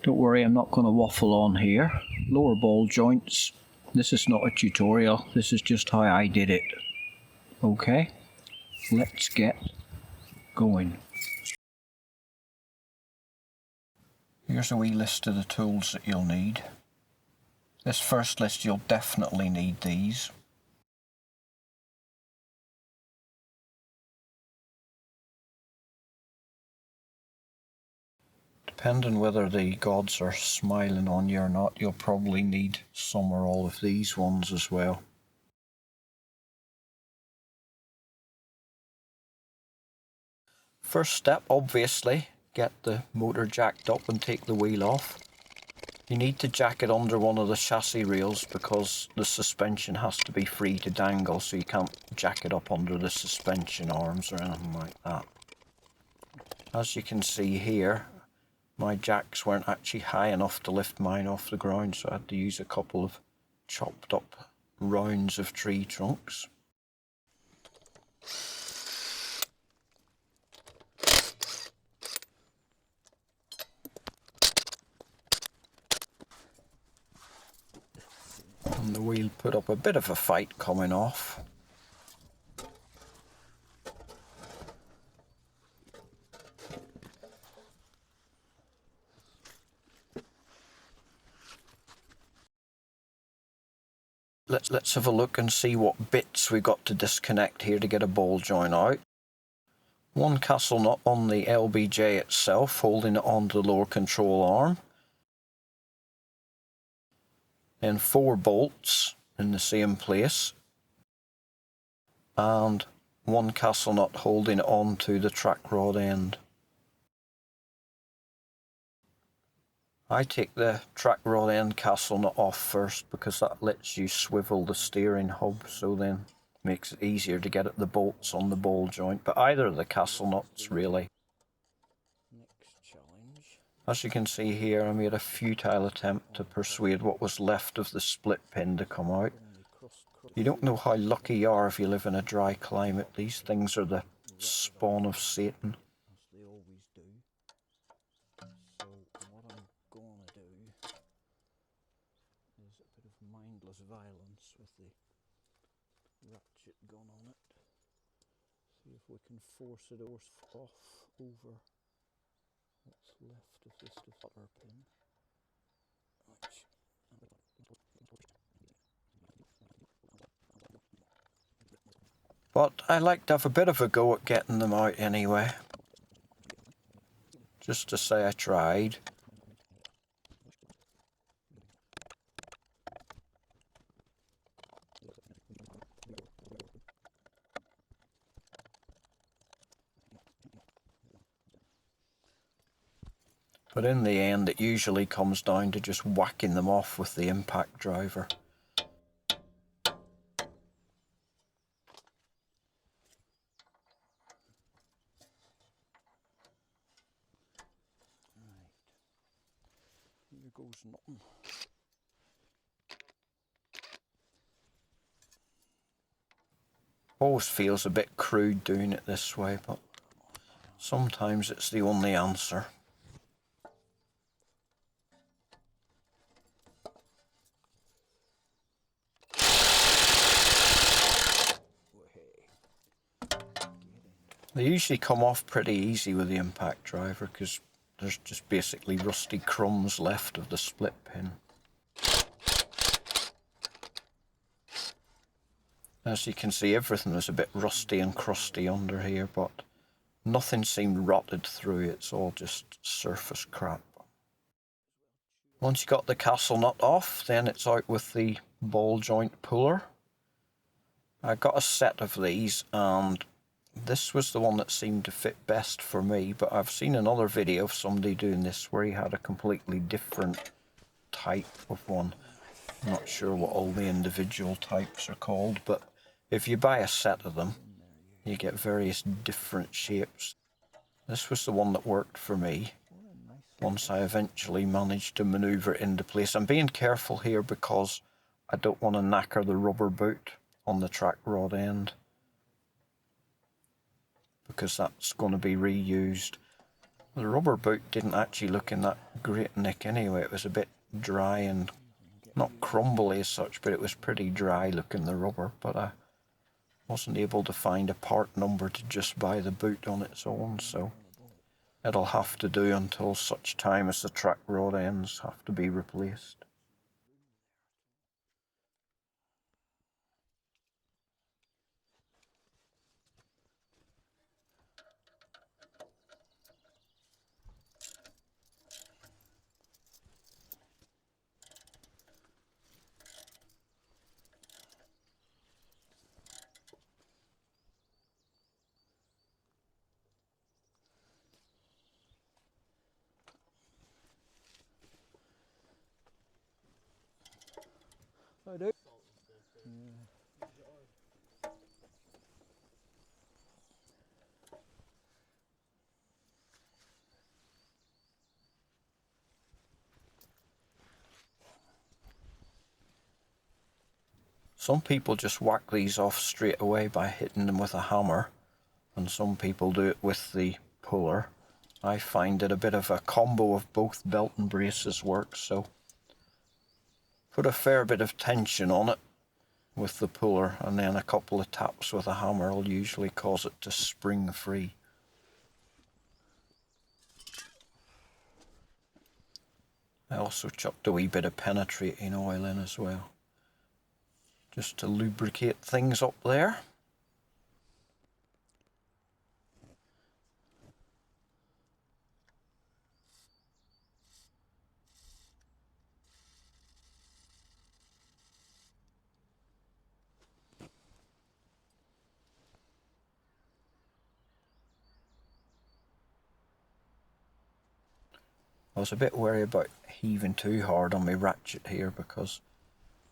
Don't worry, I'm not going to waffle on here. Lower ball joints. This is not a tutorial, this is just how I did it. Okay, let's get going. Here's a wee list of the tools that you'll need. This first list, you'll definitely need these. Depending whether the gods are smiling on you or not, you'll probably need some or all of these ones as well. First step, obviously, get the motor jacked up and take the wheel off. You need to jack it under one of the chassis rails because the suspension has to be free to dangle, so you can't jack it up under the suspension arms or anything like that. As you can see here, my jacks weren't actually high enough to lift mine off the ground, so I had to use a couple of chopped up rounds of tree trunks. And the wheel put up a bit of a fight coming off. Let's have a look and see what bits we got to disconnect here to get a ball joint out. One castle nut on the LBJ itself, holding it onto the lower control arm. Then 4 bolts in the same place. And 1 castle nut holding it onto the track rod end. I take the track rod end castle nut off first because that lets you swivel the steering hub, so then makes it easier to get at the bolts on the ball joint, but either of the castle nuts really. Next challenge. As you can see here, I made a futile attempt to persuade what was left of the split pin to come out. You don't know how lucky you are if you live in a dry climate. These things are the spawn of Satan. Mindless violence with the ratchet gun on it. See if we can force it off over what's left of this deflector pin. But I like to have a bit of a go at getting them out anyway. Just to say I tried. But in the end, it usually comes down to just whacking them off with the impact driver. Right. Here goes nothing. Always feels a bit crude doing it this way, but sometimes it's the only answer. They usually come off pretty easy with the impact driver because there's just basically rusty crumbs left of the split pin. As you can see, everything was a bit rusty and crusty under here, but nothing seemed rotted through. It's all just surface crap. Once you got the castle nut off, then it's out with the ball joint puller. I got a set of these and this was the one that seemed to fit best for me, but I've seen another video of somebody doing this where he had a completely different type of one. I'm not sure what all the individual types are called, but if you buy a set of them, you get various different shapes. This was the one that worked for me. Once I eventually managed to maneuver it into place. I'm being careful here because I don't want to knacker the rubber boot on the track rod end, because that's going to be reused. The rubber boot didn't actually look in that great nick anyway. It was a bit dry and not crumbly as such, but it was pretty dry looking, the rubber. But I wasn't able to find a part number to just buy the boot on its own, so it'll have to do until such time as the track rod ends have to be replaced. I do. Some people just whack these off straight away by hitting them with a hammer, and some people do it with the puller. I find that a bit of a combo of both belt and braces works, so put a fair bit of tension on it with the puller, and then a couple of taps with a hammer will usually cause it to spring free. I also chucked a wee bit of penetrating oil in as well, just to lubricate things up there. I was a bit worried about heaving too hard on my ratchet here because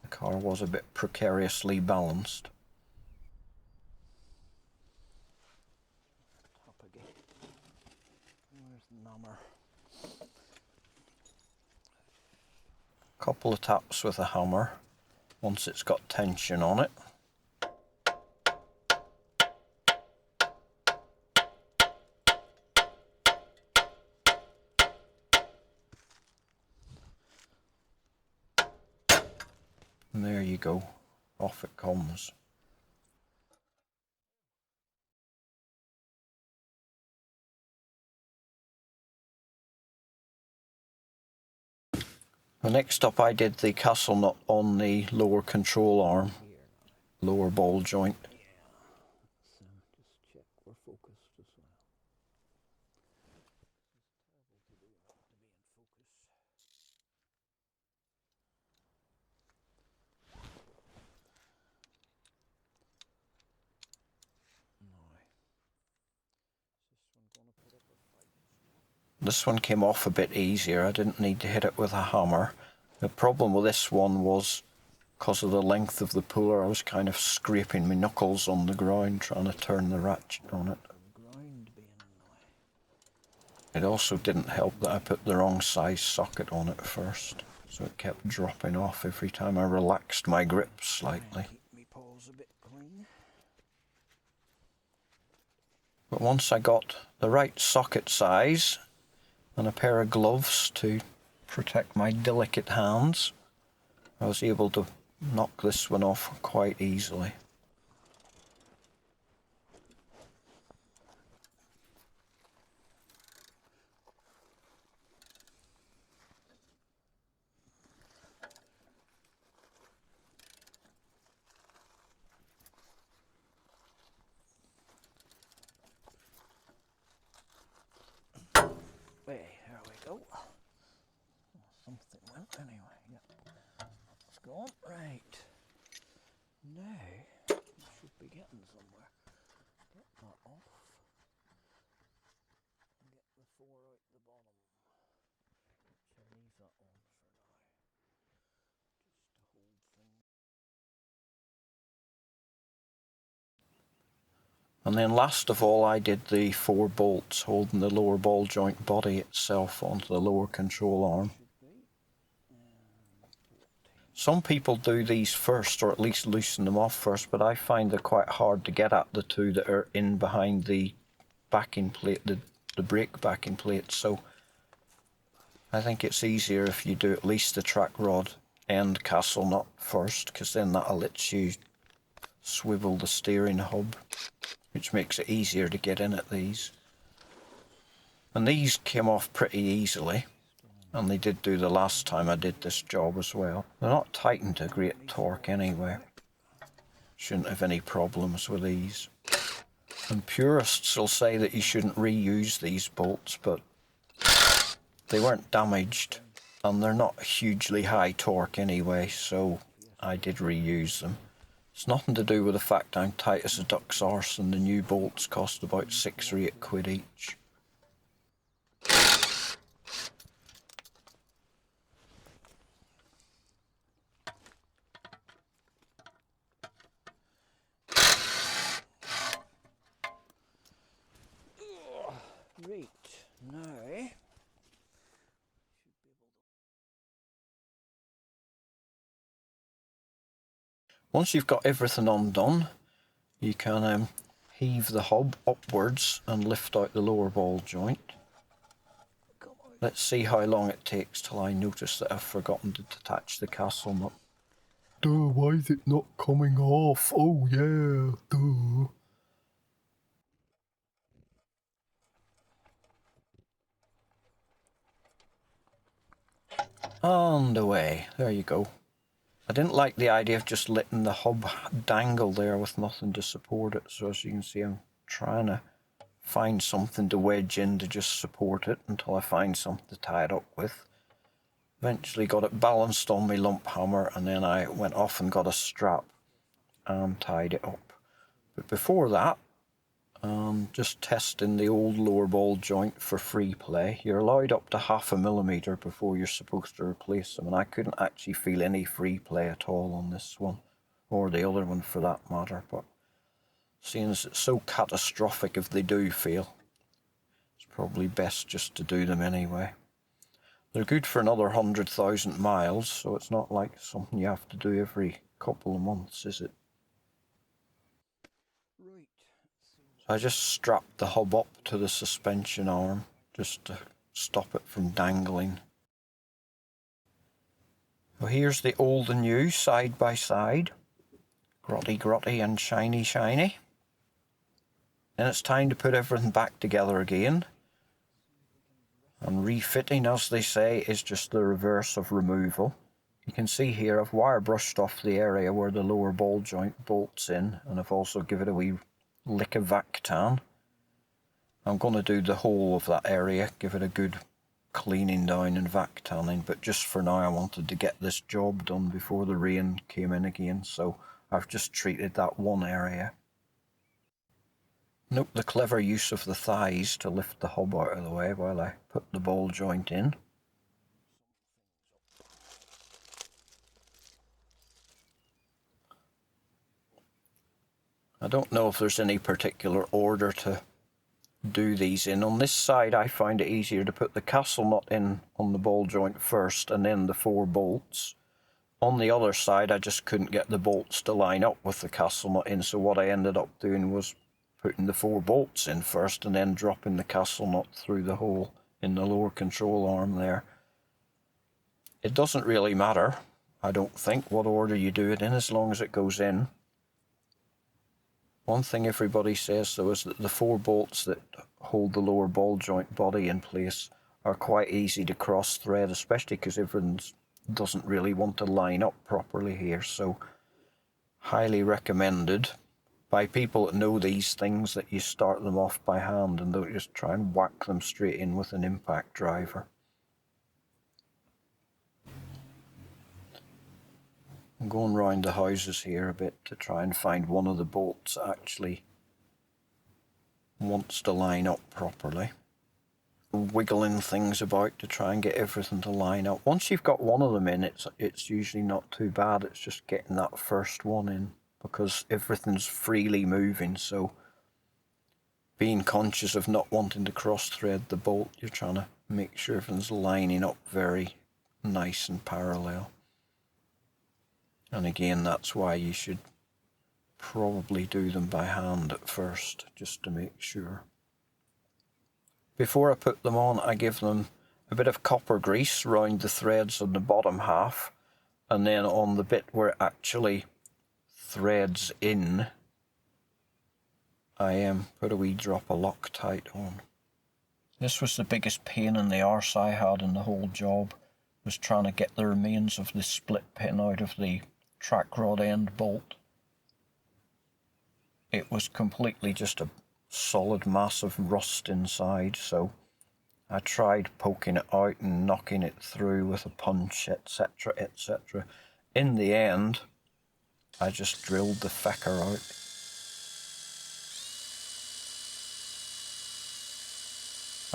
the car was a bit precariously balanced. Up again. Where's the number? Couple of taps with a hammer once it's got tension on it. And there you go, off it comes. Next up I did the castle nut on the lower control arm, lower ball joint. Yeah. So just check we're focused as well. This one came off a bit easier. I didn't need to hit it with a hammer. The problem with this one was because of the length of the puller, I was kind of scraping my knuckles on the ground trying to turn the ratchet on it. It also didn't help that I put the wrong size socket on it first, so it kept dropping off every time I relaxed my grip slightly. Keep me paws a bit clean. But once I got the right socket size and a pair of gloves to protect my delicate hands, I was able to knock this one off quite easily. There we go. Something went anyway. Yep. It's gone. Right. Now, we should be getting somewhere. Get that off. And get the 4 out the bottom. I'll leave that on for now. Just to hold things. And then last of all, I did the 4 bolts holding the lower ball joint body itself onto the lower control arm. Some people do these first, or at least loosen them off first, but I find they're quite hard to get at, the two that are in behind the backing plate, the brake backing plate. So I think it's easier if you do at least the track rod and castle nut first, because then that'll let you swivel the steering hub, which makes it easier to get in at these. And these came off pretty easily, and they did do the last time I did this job as well. They're not tightened to great torque anyway. Shouldn't have any problems with these. And purists will say that you shouldn't reuse these bolts, but they weren't damaged and they're not hugely high torque anyway, so I did reuse them. It's nothing to do with the fact I'm tight as a duck's arse and the new bolts cost about 6 or 8 quid each. Right, now once you've got everything undone, you can heave the hub upwards and lift out the lower ball joint. Let's see how long it takes till I notice that I've forgotten to detach the castle nut. Duh, why is it not coming off? Oh yeah, duh. And away, there you go. I didn't like the idea of just letting the hub dangle there with nothing to support it, so as you can see I'm trying to find something to wedge in to just support it until I find something to tie it up with. Eventually got it balanced on my lump hammer, and then I went off and got a strap and tied it up. But before that, just testing the old lower ball joint for free play. You're allowed up to 0.5 millimeter before you're supposed to replace them, and I couldn't actually feel any free play at all on this one, or the other one for that matter, but seeing as it's so catastrophic if they do fail, it's probably best just to do them anyway. They're good for another 100,000 miles, so it's not like something you have to do every couple of months, is it? right. So I just strapped the hub up to the suspension arm just to stop it from dangling. Well, here's the old and new side by side. Grotty grotty and shiny shiny. Then it's time to put everything back together again. And refitting, as they say, is just the reverse of removal. You can see here I've wire brushed off the area where the lower ball joint bolts in, and I've also given it a wee lick of Vactan. I'm going to do the whole of that area, give it a good cleaning down and Vactaning, but just for now I wanted to get this job done before the rain came in again, so I've just treated that one area. Note the clever use of the thighs to lift the hub out of the way while I put the ball joint in. I don't know if there's any particular order to do these in. On this side I find it easier to put the castle nut in on the ball joint first and then the 4 bolts. On the other side I just couldn't get the bolts to line up with the castle nut in, so what I ended up doing was putting the 4 bolts in first and then dropping the castle nut through the hole in the lower control arm there. It doesn't really matter, I don't think, what order you do it in as long as it goes in. One thing everybody says though is that the 4 bolts that hold the lower ball joint body in place are quite easy to cross thread, especially because everything doesn't really want to line up properly here, so highly recommended by people that know these things that you start them off by hand and don't just try and whack them straight in with an impact driver. I'm going round the houses here a bit to try and find one of the bolts that actually wants to line up properly. Wiggling things about to try and get everything to line up. Once you've got one of them in, it's usually not too bad. It's just getting that first one in because everything's freely moving, so being conscious of not wanting to cross thread the bolt, you're trying to make sure everything's lining up very nice and parallel. And again, that's why you should probably do them by hand at first, just to make sure. Before I put them on, I give them a bit of copper grease around the threads on the bottom half, and then on the bit where it actually threads in, I put a wee drop of Loctite on. This was the biggest pain in the arse I had in the whole job, was trying to get the remains of the split pin out of the track rod end bolt. It was completely just a solid mass of rust inside, so I tried poking it out and knocking it through with a punch, etc, etc. In the end, I just drilled the fecker out.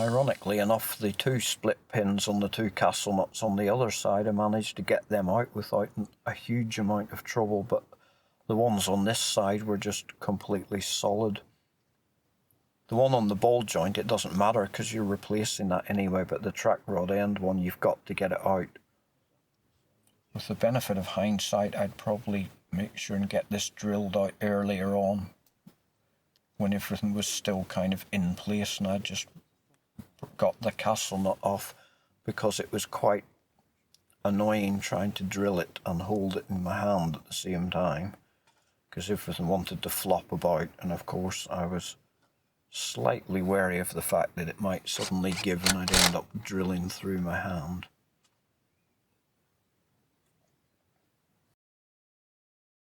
Ironically enough, the two split pins on the two castle nuts on the other side, I managed to get them out without a huge amount of trouble, but the ones on this side were just completely solid. The one on the ball joint, it doesn't matter because you're replacing that anyway, but the track rod end one, you've got to get it out. With the benefit of hindsight, I'd probably make sure and get this drilled out earlier on, when everything was still kind of in place, and I just got the castle nut off, because it was quite annoying trying to drill it and hold it in my hand at the same time, because everything wanted to flop about, and of course I was slightly wary of the fact that it might suddenly give and I'd end up drilling through my hand.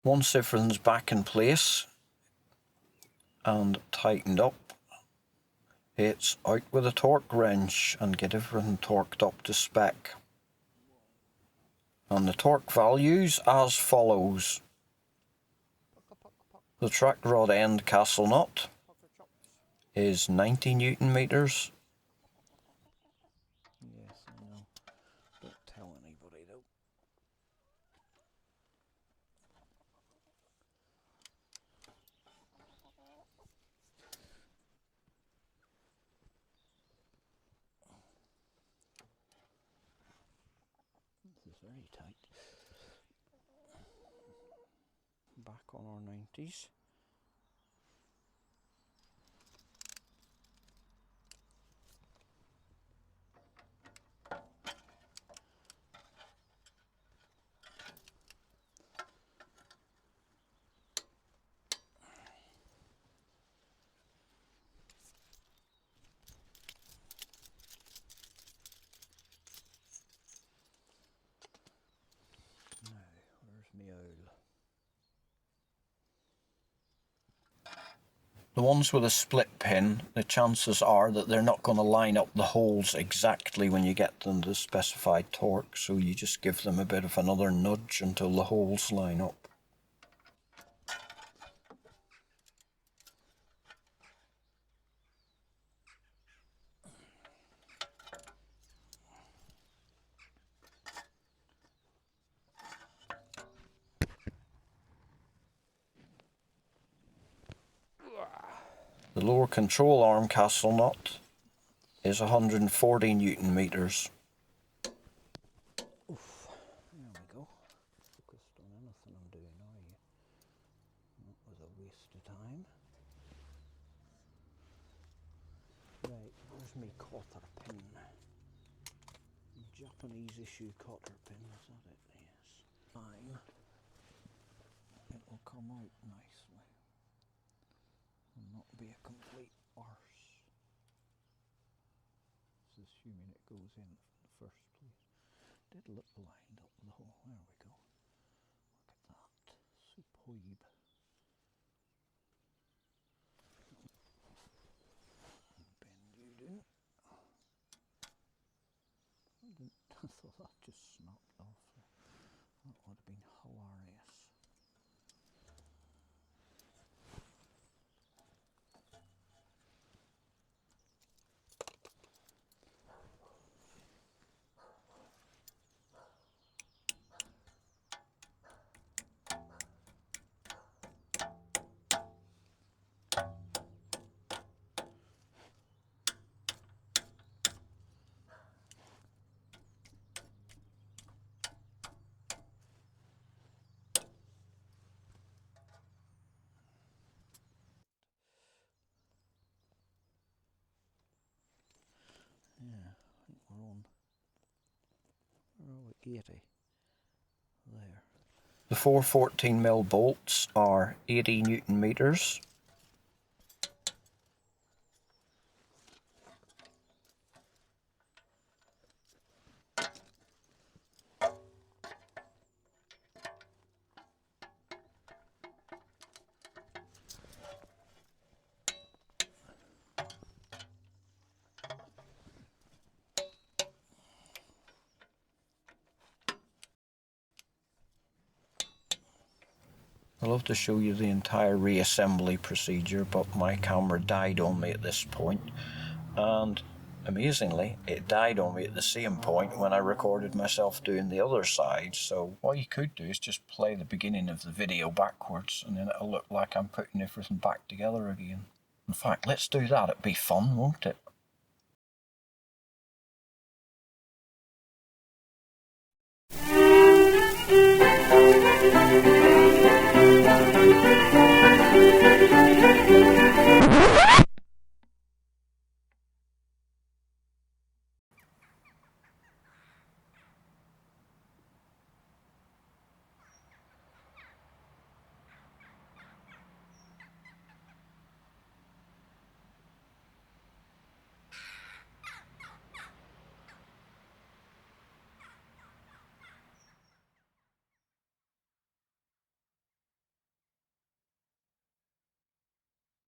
Once everything's back in place and tightened up, it's out with a torque wrench and get everything torqued up to spec. And the torque values as follows. The track rod end castle nut is 90 Newton meters. Yes, I know. Don't tell anybody though. This is very tight. Back on our 90s. Where's me owl? The ones with a split pin, the chances are that they're not going to line up the holes exactly when you get them to the specified torque, so you just give them a bit of another nudge until the holes line up. The lower control arm castle nut is 140 Newton meters. Oof, there we go. Focused on anything I'm doing, are you? That was a waste of time. Right, where's me cotter pin? Japanese issue cotter pin, is that it? Yes. Fine. It will come out nicely and not be a complete arse. This is assuming it goes in from the first place. Did look lined up the hole. There we go. Look at that. Superb. Bend you do. I thought that just snapped off. That would have been hilarious. 80. There. The four 14mm bolts are 80 Newton meters. I'd love to show you the entire reassembly procedure, but my camera died on me at this point, and amazingly it died on me at the same point when I recorded myself doing the other side. So what you could do is just play the beginning of the video backwards, and then it'll look like I'm putting everything back together again. In fact, let's do that. It'd be fun, won't it?